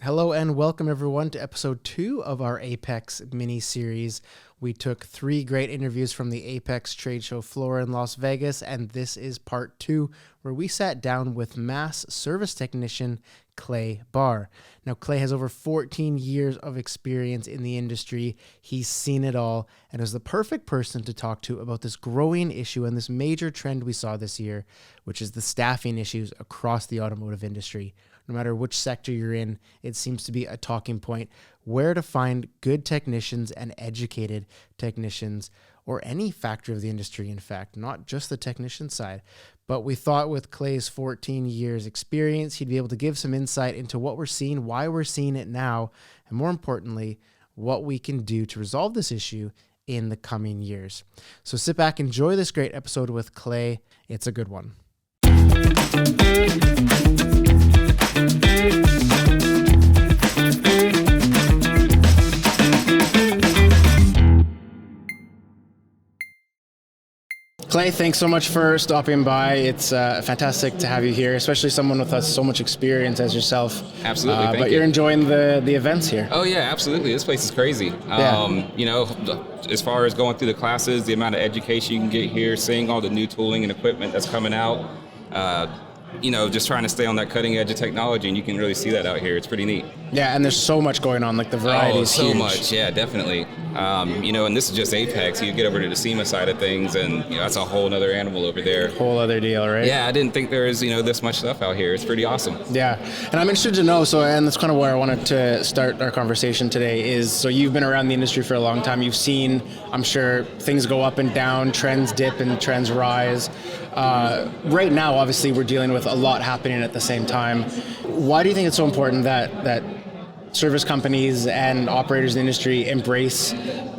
Hello and welcome everyone to episode 2 of our AAPEX mini-series. We took 3 great interviews from the AAPEX trade show floor in Las Vegas, and this is part 2, where we sat down with mass service technician Clay Barr. Now, Clay has over 14 years of experience in the industry. He's seen it all and is the perfect person to talk to about this growing issue and this major trend we saw this year, which is the staffing issues across the automotive industry. No matter which sector you're in, it seems to be a talking point. Where to find good technicians and educated technicians, or any factor of the industry, in fact, not just the technician side. But we thought with Clay's 14 years experience, he'd be able to give some insight into what we're seeing, why we're seeing it now, and more importantly, what we can do to resolve this issue in the coming years. So sit back, enjoy this great episode with Clay. It's a good one. Clay, thanks so much for stopping by. It's fantastic to have you here, especially someone with so much experience as yourself. Absolutely, thank you. But you're enjoying the events here. Oh yeah, absolutely. This place is crazy. As far as going through the classes, the amount of education you can get here, seeing all the new tooling and equipment that's coming out, just trying to stay on that cutting edge of technology, and you can really see that out here. It's pretty neat. Yeah, and there's so much going on, like the variety is huge. So much, yeah, definitely. And this is just AAPEX. You get over to the SEMA side of things, and that's a whole other animal over there. Whole other deal, right? Yeah, I didn't think there was, this much stuff out here. It's pretty awesome. Yeah, and I'm interested to know, and that's kind of where I wanted to start our conversation today is, so you've been around the industry for a long time. You've seen, I'm sure, things go up and down, trends dip and trends rise. Right now, obviously, we're dealing with a lot happening at the same time. Why do you think it's so important that service companies and operators in the industry embrace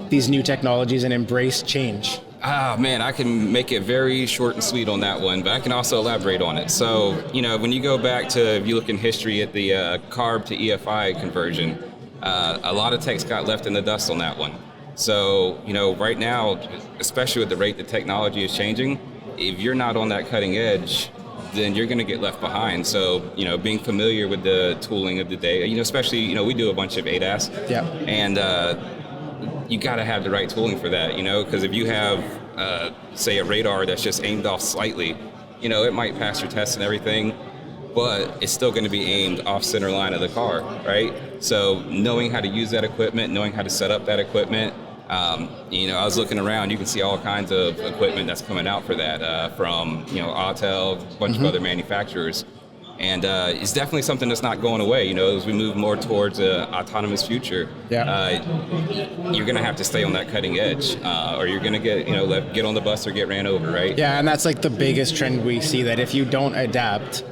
these new technologies and embrace change? Man, I can make it very short and sweet on that one, but I can also elaborate on it. So, when you go back to, if you look in history at the CARB to EFI conversion, a lot of techs got left in the dust on that one. So, right now, especially with the rate that technology is changing, if you're not on that cutting edge, then you're going to get left behind. So, being familiar with the tooling of the day, especially, we do a bunch of ADAS. Yeah. And you got to have the right tooling for that, because if you have, say, a radar that's just aimed off slightly, it might pass your tests and everything, but it's still going to be aimed off center line of the car, right? So knowing how to use that equipment, knowing how to set up that equipment, I was looking around, you can see all kinds of equipment that's coming out for that, from, Autel, a bunch of other manufacturers. And it's definitely something that's not going away, as we move more towards an autonomous future. Yeah. You're going to have to stay on that cutting edge, or you're going to get on the bus or get ran over, right? Yeah, and that's like the biggest trend we see, that if you don't adapt,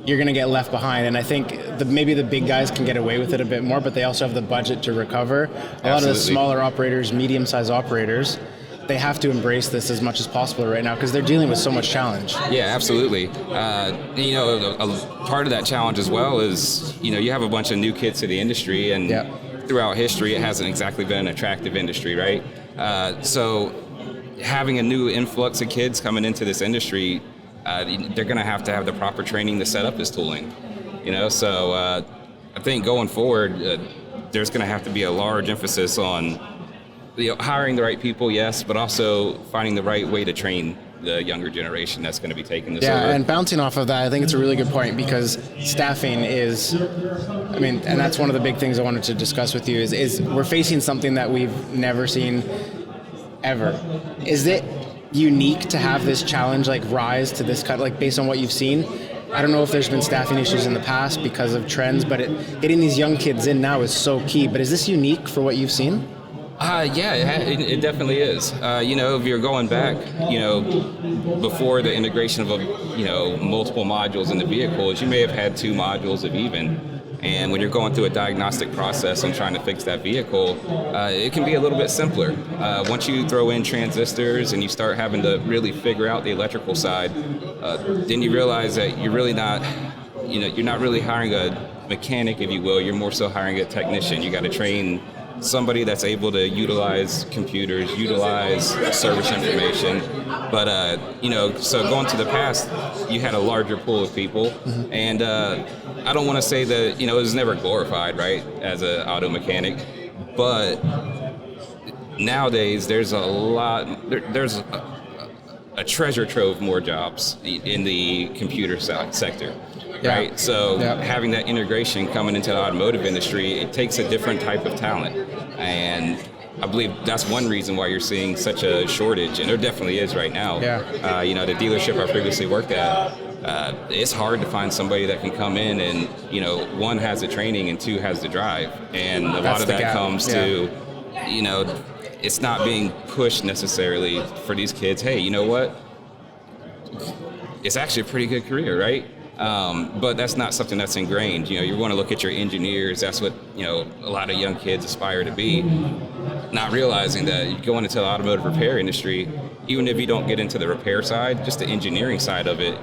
you're going to get left behind. And I think maybe the big guys can get away with it a bit more, but they also have the budget to recover. A lot of the smaller operators, medium-sized operators, they have to embrace this as much as possible right now because they're dealing with so much challenge. Yeah, absolutely. A part of that challenge as well is, you have a bunch of new kids to the industry, and throughout history, it hasn't exactly been an attractive industry, right? So having a new influx of kids coming into this industry, they're going to have the proper training to set up this tooling, So I think going forward, there's going to have to be a large emphasis on hiring the right people, yes, but also finding the right way to train the younger generation that's going to be taking this over. Yeah, and bouncing off of that, I think it's a really good point, because staffing is, and that's one of the big things I wanted to discuss with you is we're facing something that we've never seen ever. Is it unique to have this challenge rise to this cut, based on what you've seen? I don't know if there's been staffing issues in the past because of trends, but getting these young kids in now is so key. But is this unique for what you've seen? It definitely is. If you're going back, before the integration of, multiple modules in the vehicles, you may have had 2 modules of even. And when you're going through a diagnostic process and trying to fix that vehicle, it can be a little bit simpler. Once you throw in transistors and you start having to really figure out the electrical side, then you realize that you're really not, you're not really hiring a mechanic, if you will. You're more so hiring a technician. You got to train somebody that's able to utilize computers, utilize service information. But, so going to the past, you had a larger pool of people. And I don't want to say that, it was never glorified, right, as an auto mechanic. But nowadays, there's there's a treasure trove more jobs in the computer sector. Right, so having that integration coming into the automotive industry, it takes a different type of talent, and I believe that's one reason why you're seeing such a shortage, and there definitely is right now. The dealership I previously worked at, it's hard to find somebody that can come in and, one has the training and two has the drive, and a lot of that comes to, it's not being pushed necessarily for these kids. Hey, you know what? It's actually a pretty good career, right? But that's not something that's ingrained. You want to look at your engineers. That's what, a lot of young kids aspire to be, not realizing that going into the automotive repair industry, even if you don't get into the repair side, just the engineering side of it,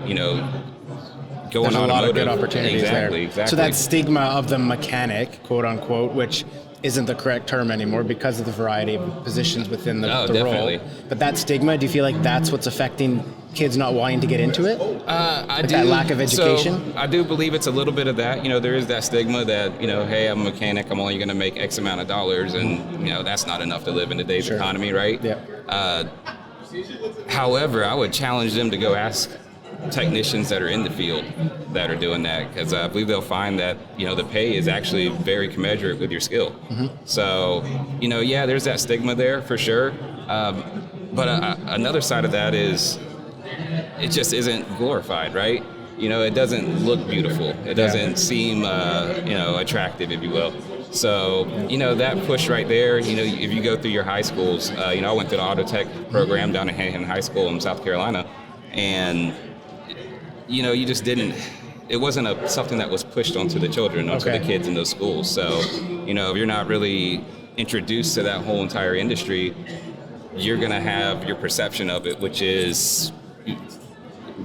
there's a lot of good opportunities there. Exactly. So that stigma of the mechanic, quote unquote, which isn't the correct term anymore because of the variety of positions within the definitely. role. But that stigma, do you feel like that's what's affecting kids not wanting to get into it? I do. That lack of education? So I do believe it's a little bit of that. There is that stigma that, hey, I'm a mechanic, I'm only going to make X amount of dollars, and, that's not enough to live in today's economy, right? Yeah. However, I would challenge them to go ask technicians that are in the field that are doing that, because I believe they'll find that the pay is actually very commensurate with your skill. So there's that stigma there for sure, but another side of that is it just isn't glorified, right? It doesn't look beautiful, it doesn't seem attractive, if you will. So that push right there, if you go through your high schools, I went to the auto tech program down at Hanahan High School in South Carolina, and you just didn't, it wasn't something that was pushed onto the children, onto the kids in those schools. So, if you're not really introduced to that whole entire industry, you're going to have your perception of it, which is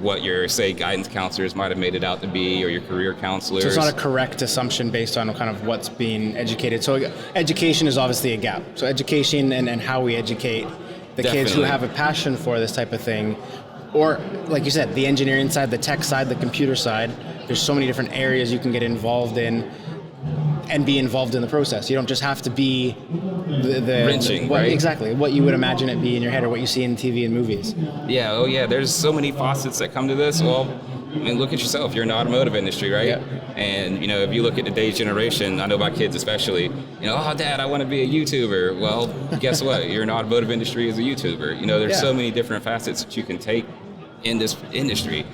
what your, say, guidance counselors might have made it out to be, or your career counselors. So it's not a correct assumption based on kind of what's being educated. So education is obviously a gap. So education and how we educate the kids who have a passion for this type of thing, or like you said, the engineering side, the tech side, the computer side, there's so many different areas you can get involved in and be involved in the process. You don't just have to be the wrenching, right? Exactly. What you would imagine it be in your head or what you see in TV and movies. Yeah, there's so many facets that come to this. Well, look at yourself. You're in the automotive industry, right? Yeah. And, if you look at today's generation, I know my kids especially, oh, Dad, I want to be a YouTuber. Well, guess what? You're in the automotive industry as a YouTuber. There's so many different facets that you can take in this industry.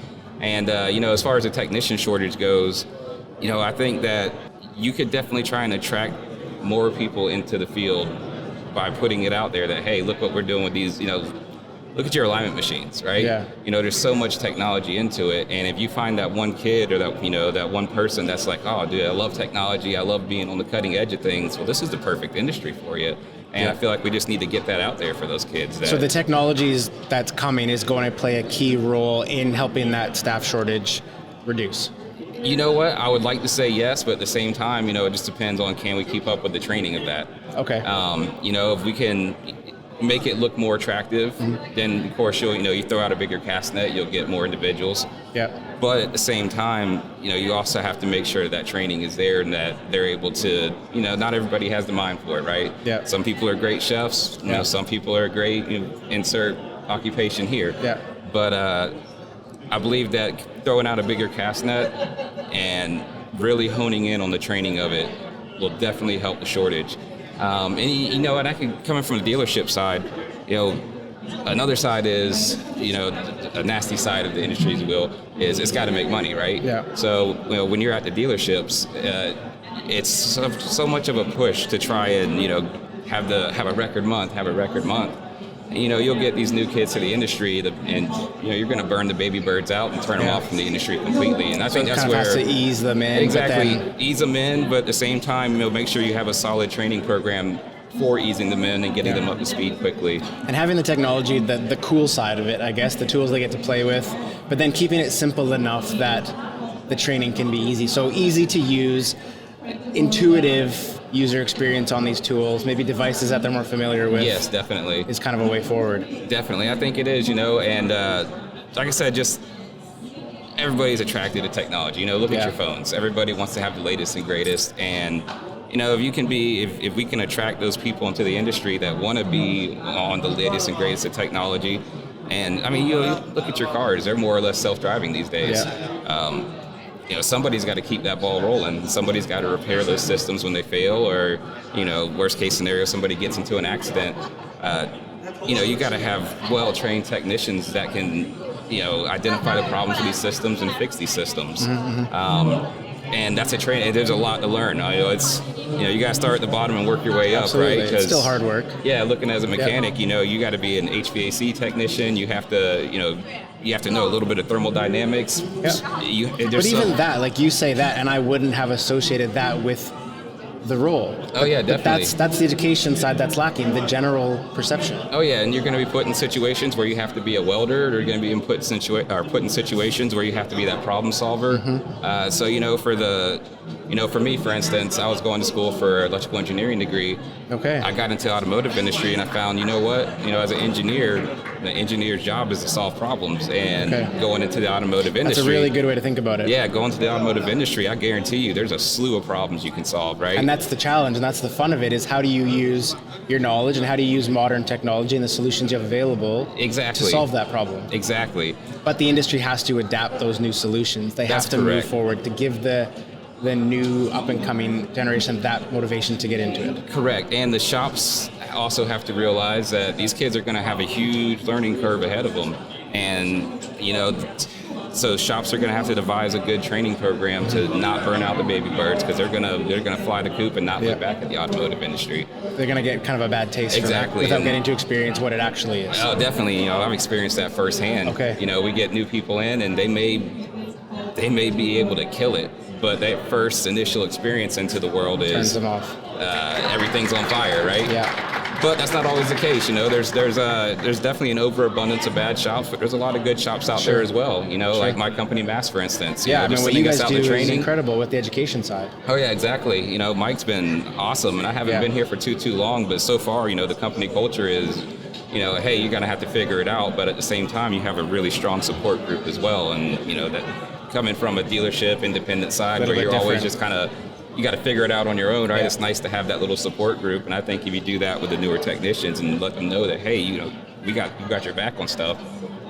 And, as far as the technician shortage goes, I think that you could definitely try and attract more people into the field by putting it out there that, hey, look what we're doing with these, look at your alignment machines, right? Yeah. There's so much technology into it, and if you find that one kid or that, that one person that's like, oh, dude, I love technology, I love being on the cutting edge of things, well, this is the perfect industry for you. And I feel like we just need to get that out there for those kids. So the technologies that's coming is going to play a key role in helping that staff shortage reduce. You know what? I would like to say yes, but at the same time, it just depends on, can we keep up with the training of that? Okay. If we can make it look more attractive, then of course you throw out a bigger cast net, you'll get more individuals. Yeah. But at the same time, you also have to make sure that training is there and that they're able to, not everybody has the mind for it, right? Yeah. Some people are great chefs, some people are great, insert occupation here. Yeah. But I believe that throwing out a bigger cast net and really honing in on the training of it will definitely help the shortage. And I can, coming from the dealership side, another side is, a nasty side of the industry, as you will, is it's got to make money, right? Yeah. So, when you're at the dealerships, it's so much of a push to try and, have a record month. You'll get these new kids to the industry, and you're going to burn the baby birds out and turn them off from the industry completely. And I think that's kind of where has to ease them in. Exactly, ease them in, but at the same time, make sure you have a solid training program for easing them in and getting them up to speed quickly. And having the technology, the cool side of it, I guess, the tools they get to play with, but then keeping it simple enough that the training can be easy. So easy to use, intuitive user experience on these tools, maybe devices that they're more familiar with. Yes, definitely. Is kind of a way forward. Definitely, I think it is, and like I said, just everybody's attracted to technology. Look at your phones. Everybody wants to have the latest and greatest, and if we can attract those people into the industry that want to be on the latest and greatest of technology, and I mean, you look at your cars; they're more or less self-driving these days. Somebody's got to keep that ball rolling. Somebody's got to repair those systems when they fail, or worst case scenario, somebody gets into an accident. You got to have well-trained technicians that can identify the problems with these systems and fix these systems. And that's a training. There's a lot to learn. It's you got to start at the bottom and work your way up, Absolutely. right? It's still hard work. Yeah, looking as a mechanic, you got to be an HVAC technician. You have to, you have to know a little bit of thermodynamics. Yeah. But even that, like you say that, and I wouldn't have associated that with the role. Oh yeah, definitely. That's the education side that's lacking, the general perception. Oh yeah, and you're going to be put in situations where you have to be a welder, or you're going to be put in situations where you have to be that problem solver. Mm-hmm. For me, for instance, I was going to school for electrical engineering degree. Okay. I got into the automotive industry, and I found, as an engineer, the engineer's job is to solve problems, and going into the automotive industry. That's a really good way to think about it. Yeah, going to the automotive industry, I guarantee you, there's a slew of problems you can solve, right? And that's the challenge, and that's the fun of it, is how do you use your knowledge and how do you use modern technology and the solutions you have available to solve that problem. Exactly. But the industry has to adapt those new solutions. They have to move forward to give the new up-and-coming generation that motivation to get into it. Correct. And the shops also have to realize that these kids are going to have a huge learning curve ahead of them. And, so shops are going to have to devise a good training program to not burn out the baby birds, because they're going to fly the coop and not look back at the automotive industry. They're going to get kind of a bad taste from it without getting to experience what it actually is. Oh, definitely. I've experienced that firsthand. Okay. We get new people in, and they may be able to kill it, but that first initial experience into the world turns them off. Everything's on fire, right? Yeah. But that's not always the case. There's definitely an overabundance of bad shops, but there's a lot of good shops out there as well. Like my company, Mass, for instance. What you guys do is incredible with the education side. Oh yeah, exactly. Mike's been awesome, and I haven't been here for too long, but so far, the company culture is, hey, you're gonna have to figure it out, but at the same time, you have a really strong support group as well, and that coming from a dealership independent side where you're always just kind of, you got to figure it out on your own, right? It's nice to have that little support group, and I think if you do that with the newer technicians and let them know that, hey, you got your back on stuff.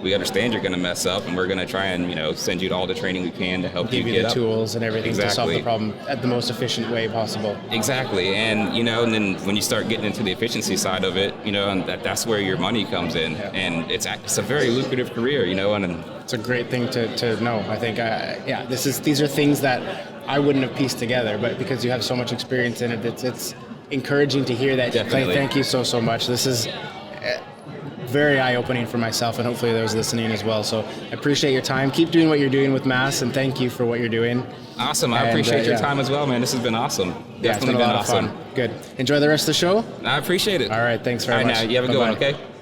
We understand you're going to mess up, and we're going to try and send you all the training we can to help give you get the up. Tools and everything to solve the problem at the most efficient way possible. Exactly, and and then when you start getting into the efficiency side of it, and that's where your money comes in, and it's a very lucrative career, and it's a great thing to know. I think, these are things that I wouldn't have pieced together, but because you have so much experience in it, it's encouraging to hear that. Definitely. Thank you so much. This is very eye-opening for myself, and hopefully those listening as well. So I appreciate your time. Keep doing what you're doing with Mass, and thank you for what you're doing. Awesome. I appreciate your time as well, man. This has been awesome. Yeah, it's been a lot of fun. Good. Enjoy the rest of the show. I appreciate it. All right. Thanks very much. All right, now you have a good one, okay?